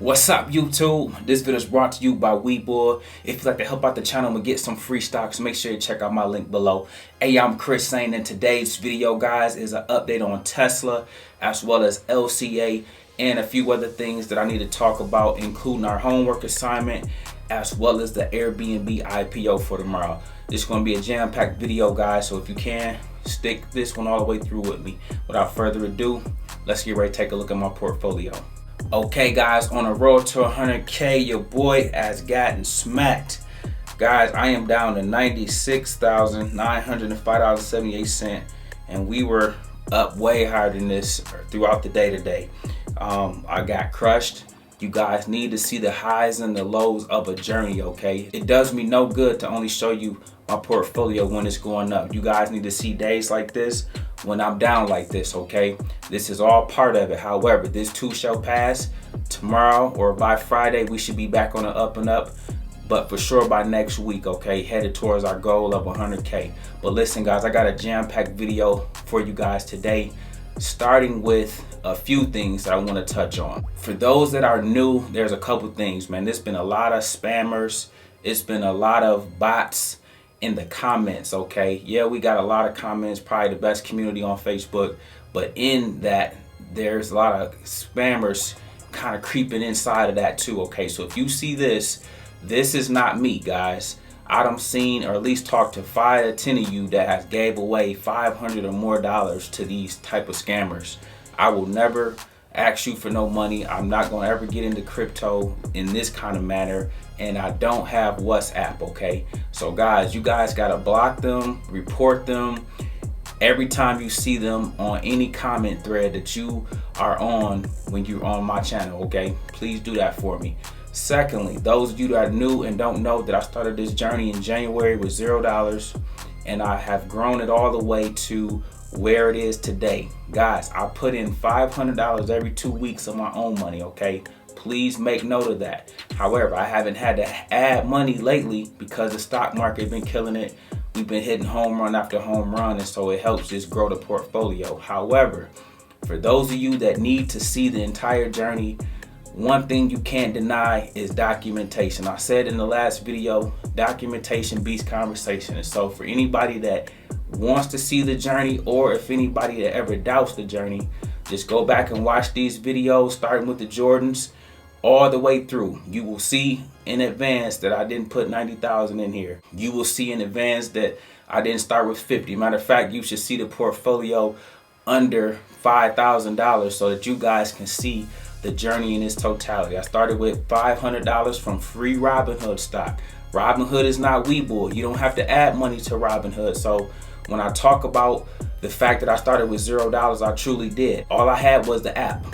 What's up, YouTube? This video is brought to you by Webull. If you'd like to help out the channel and get some free stocks, make sure you check out my link below. Hey, I'm Chris saying in today's video, guys, is an update on Tesla as well as LCA and a few other things that I need to talk about, including our homework assignment as well as the Airbnb IPO for tomorrow. This is going to be a jam-packed video, guys, so if you can, stick this one all the way through with me. Without further ado, let's get ready to take a look at my portfolio. Okay, guys, on a road to 100K, your boy has gotten smacked. Guys, I am down to $96,905.78, and we were up way higher than this throughout the day today. I got crushed. You guys need to see the highs and the lows of a journey, okay? It does me no good to only show you my portfolio when it's going up. You guys need to see days like this when I'm down like this, okay? This is all part of it. However, this too shall pass. Tomorrow or by Friday, we should be back on the up and up, but for sure by next week, okay? Headed towards our goal of 100K. But listen, guys, I got a jam-packed video for you guys today, starting with a few things that I want to touch on. For those that are new, there's a couple things, man. There's been a lot of spammers. It's been a lot of bots in the comments, okay? Yeah, we got a lot of comments, probably the best community on Facebook, but in that, there's a lot of spammers kind of creeping inside of that too, okay? So if you see this is not me, guys. I done seen, or at least talked to 5 to 10 of you that has gave away $500 or more to these type of scammers. I will never ask you for no money. I'm not going to ever get into crypto in this kind of manner, and I don't have WhatsApp, okay? So guys, you guys got to block them, report them every time you see them on any comment thread that you are on when you're on my channel, okay? Please do that for me. Secondly, those of you that are new and don't know that I started this journey in January with $0, and I have grown it all the way to where it is today. Guys, I put in $500 every 2 weeks of my own money, okay? Please make note of that. However, I haven't had to add money lately because the stock market has been killing it. We've been hitting home run after home run, and so it helps just grow the portfolio. However, for those of you that need to see the entire journey, one thing you can't deny is documentation. I said in the last video, documentation beats conversation. And so for anybody that wants to see the journey, or if anybody that ever doubts the journey, just go back and watch these videos, starting with the Jordans all the way through. You will see in advance that I didn't put 90,000 in here. You will see in advance that I didn't start with 50. Matter of fact, you should see the portfolio under $5,000 so that you guys can see the journey in its totality. I started with $500 from free Robinhood stock. Robinhood is not Webull. You don't have to add money to Robinhood. So when I talk about the fact that I started with $0, I truly did. All I had was the app,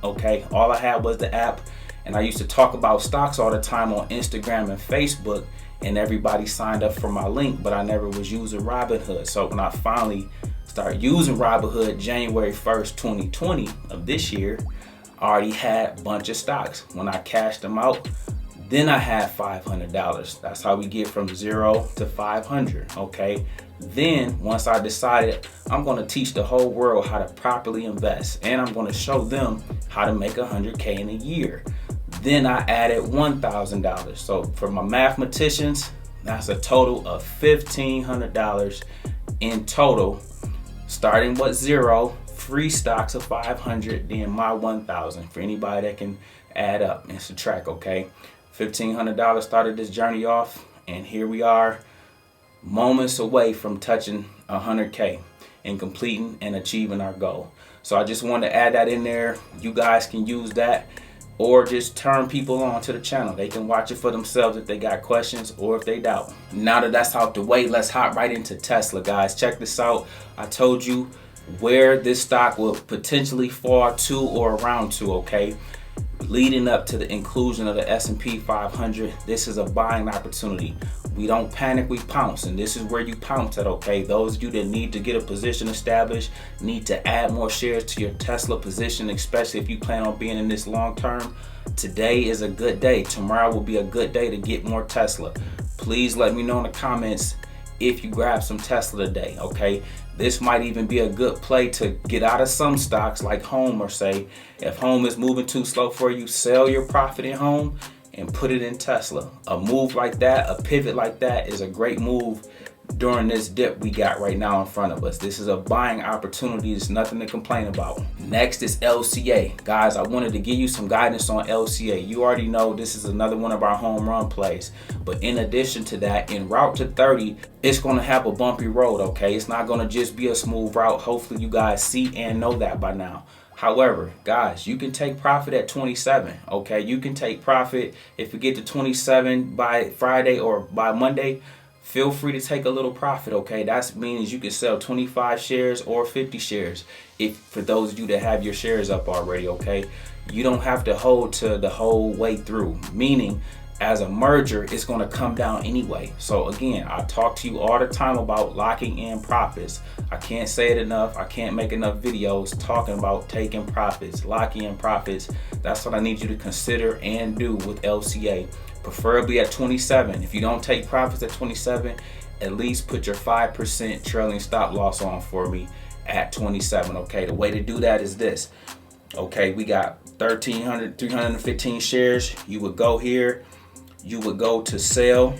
okay? All I had was the app, and I used to talk about stocks all the time on Instagram and Facebook, and everybody signed up for my link, but I never was using Robinhood. So when I finally started using Robinhood January 1st, 2020 of this year, I already had a bunch of stocks. When I cashed them out, then I had $500. That's how we get from 0 to 500, okay? Then once I decided I'm gonna teach the whole world how to properly invest, and I'm gonna show them how to make 100K in a year, then I added $1,000. So for my mathematicians, that's a total of $1,500 in total, starting with 0, free stocks of 500, then my 1,000 for anybody that can add up and subtract, okay? $1,500 started this journey off, and here we are, moments away from touching 100K and completing and achieving our goal. So I just wanted to add that in there. You guys can use that, or just turn people on to the channel. They can watch it for themselves if they got questions or if they doubt. Now that that's out the way, let's hop right into Tesla, guys. Check this out. I told you where this stock will potentially fall to or around to, okay? Leading up to the inclusion of the S&P 500, this is a buying opportunity. We don't panic, we pounce, and this is where you pounce at, okay? Those of you that need to get a position established, need to add more shares to your Tesla position, especially if you plan on being in this long term. Today is a good day. Tomorrow will be a good day to get more Tesla. Please let me know in the comments if you grab some Tesla today, okay? This might even be a good play to get out of some stocks like Home, or say if Home is moving too slow for you, sell your profit in Home and put it in Tesla. A move like that, a pivot like that, is a great move during this dip we got right now in front of us. This is a buying opportunity. It's nothing to complain about. Next is LCA. Guys, I wanted to give you some guidance on LCA. You already know this is another one of our home run plays. But in addition to that, en route to 30, it's going to have a bumpy road, okay? It's not going to just be a smooth route. Hopefully you guys see and know that by now. However, guys, you can take profit at 27, okay? You can take profit if you get to 27 by Friday or by Monday. Feel free to take a little profit, okay? That means you can sell 25 shares or 50 shares if for those of you that have your shares up already, okay? You don't have to hold to the whole way through, meaning as a merger, it's going to come down anyway. So again, I talk to you all the time about locking in profits. I can't say it enough. I can't make enough videos talking about taking profits, locking in profits. That's what I need you to consider and do with LCA. Preferably at 27. If you don't take profits at 27, at least put your 5% trailing stop loss on for me at 27, okay? The way to do that is this. Okay, we got 315 shares. You would go here. You would go to sell.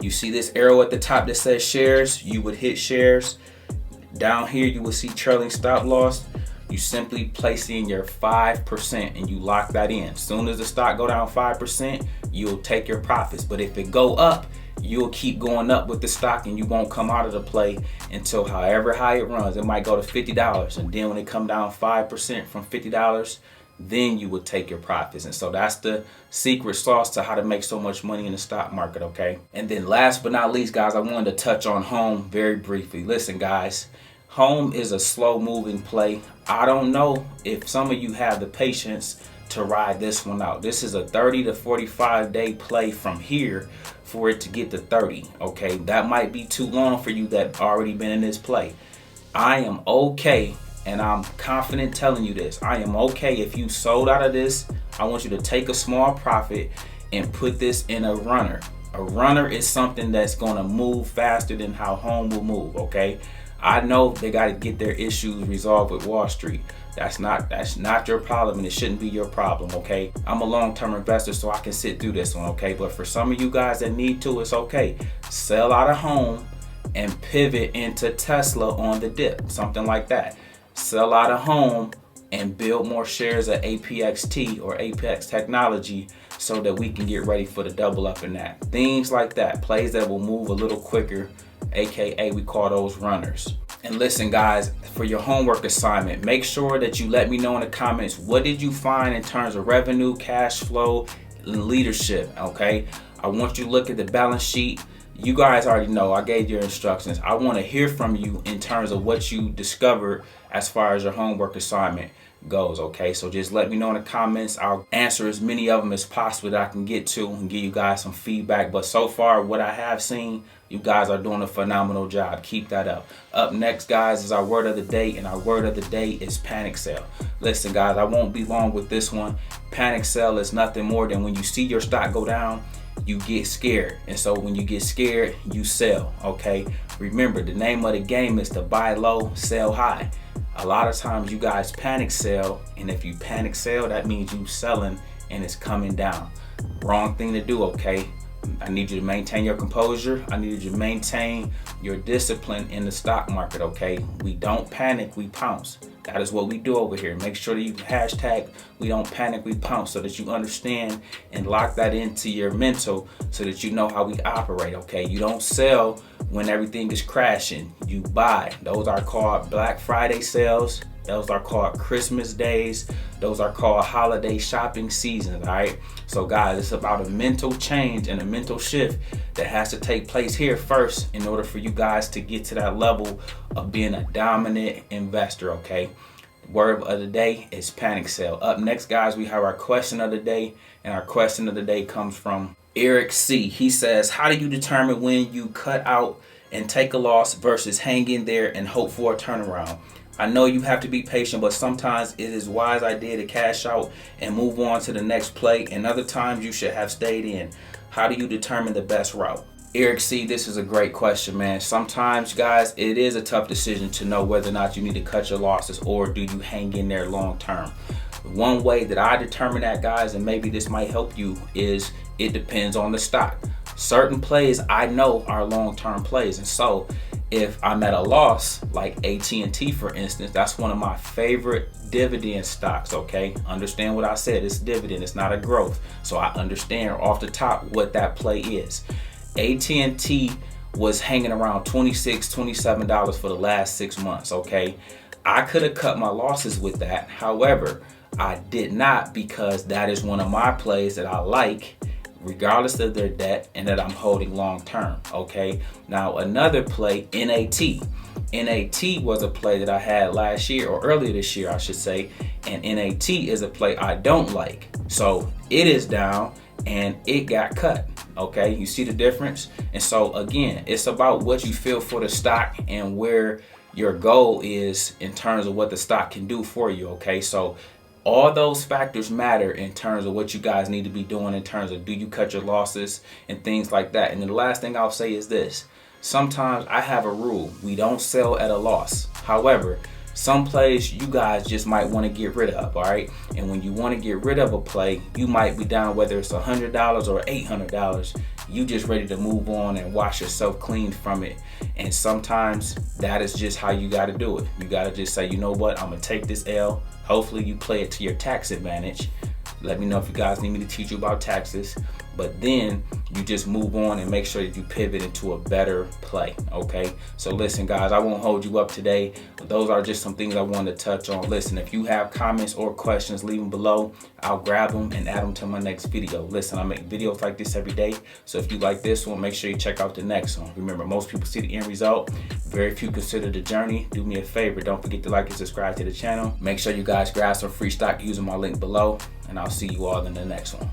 You see this arrow at the top that says shares. You would hit shares. Down here, you will see trailing stop loss. You simply place in your 5% and you lock that in. As soon as the stock go down 5%, you'll take your profits. But if it go up, you'll keep going up with the stock and you won't come out of the play until however high it runs. It might go to $50, and then when it come down 5% from $50, then you would take your profits. And so that's the secret sauce to how to make so much money in the stock market, okay? And then last but not least, guys, I wanted to touch on Home very briefly. Listen, guys, Home is a slow moving play. I don't know if some of you have the patience to ride this one out. This is a 30 to 45 day play from here for it to get to 30, okay? That might be too long for you that already been in this play. I am okay, and I'm confident telling you this. I am okay if you sold out of this. I want you to take a small profit and put this in a runner. A runner is something that's gonna move faster than how Home will move, okay? I know they got to get their issues resolved with Wall Street. That's not your problem, and it shouldn't be your problem, okay? I'm a long-term investor, so I can sit through this one, okay? But for some of you guys that need to, it's okay. Sell out of Home and pivot into Tesla on the dip, something like that. Sell out of Home and build more shares of APXT or Apex Technology so that we can get ready for the double up in that. Things like that, plays that will move a little quicker, AKA we call those runners. And listen, guys, for your homework assignment, make sure that you let me know in the comments, what did you find in terms of revenue, cash flow, and leadership, okay? I want you to look at the balance sheet. You guys already know, I gave your instructions. I want to hear from you in terms of what you discovered as far as your homework assignment goes, okay? So just let me know in the comments. I'll answer as many of them as possible that I can get to and give you guys some feedback. But so far, what I have seen, you guys are doing a phenomenal job. Keep that up. Up next, guys, is our word of the day, and our word of the day is panic sell. Listen, guys, I won't be long with this one. Panic sell is nothing more than when you see your stock go down, you get scared. And so when you get scared, you sell, okay? Remember, the name of the game is to buy low, sell high. A lot of times you guys panic sell, and if you panic sell, that means you selling and it's coming down. Wrong thing to do, okay? I need you to maintain your composure. I need you to maintain your discipline in the stock market, okay? We don't panic, we pounce. That is what we do over here. Make sure that you hashtag we don't panic, we pounce, so that you understand and lock that into your mental so that you know how we operate, okay? You don't sell when everything is crashing. You buy. Those are called Black Friday sales. Those are called Christmas days. Those are called holiday shopping seasons, all right? So guys, it's about a mental change and a mental shift that has to take place here first in order for you guys to get to that level of being a dominant investor, okay? Word of the day is panic sell. Up next, guys, we have our question of the day, and our question of the day comes from Eric C. He says, how do you determine when you cut out and take a loss versus hang in there and hope for a turnaround? I know you have to be patient, but sometimes it is a wise idea to cash out and move on to the next play, and other times you should have stayed in. How do you determine the best route? Eric C, this is a great question, man. Sometimes, guys, it is a tough decision to know whether or not you need to cut your losses or do you hang in there long term. One way that I determine that, guys, and maybe this might help you, is it depends on the stock. Certain plays I know are long-term plays, and so if I'm at a loss, like AT&T for instance, that's one of my favorite dividend stocks. Okay, understand what I said, it's dividend, it's not a growth, so I understand off the top what that play is. AT&T was hanging around $26-27 for the last 6 months. Okay, I could have cut my losses with that, however I did not, because that is one of my plays that I like regardless of their debt and that I'm holding long term. Okay, now another play, NAT was a play that I had last year, or earlier this year I should say, and NAT is a play I don't like, so it is down and it got cut. Okay, you see the difference? And so again, it's about what you feel for the stock and where your goal is in terms of what the stock can do for you. Okay, so all those factors matter in terms of what you guys need to be doing in terms of do you cut your losses and things like that. And then the last thing I'll say is this: sometimes I have a rule, we don't sell at a loss. However, some plays you guys just might want to get rid of, all right? And when you want to get rid of a play, you might be down whether it's $100 or $800. You just ready to move on and wash yourself clean from it. And sometimes that is just how you got to do it. You got to just say, you know what, I'm gonna take this L. Hopefully you play it to your tax advantage. Let me know if you guys need me to teach you about taxes. But then you just move on and make sure that you pivot into a better play. Okay, so listen guys, I won't hold you up today, but those are just some things I wanted to touch on. Listen, if you have comments or questions, leave them below. I'll grab them and add them to my next video. Listen, I make videos like this every day, so if you like this one, make sure you check out the next one. Remember, most people see the end result, very few consider the journey. Do me a favor, don't forget to like and subscribe to the channel. Make sure you guys grab some free stock using my link below, and I'll see you all in the next one.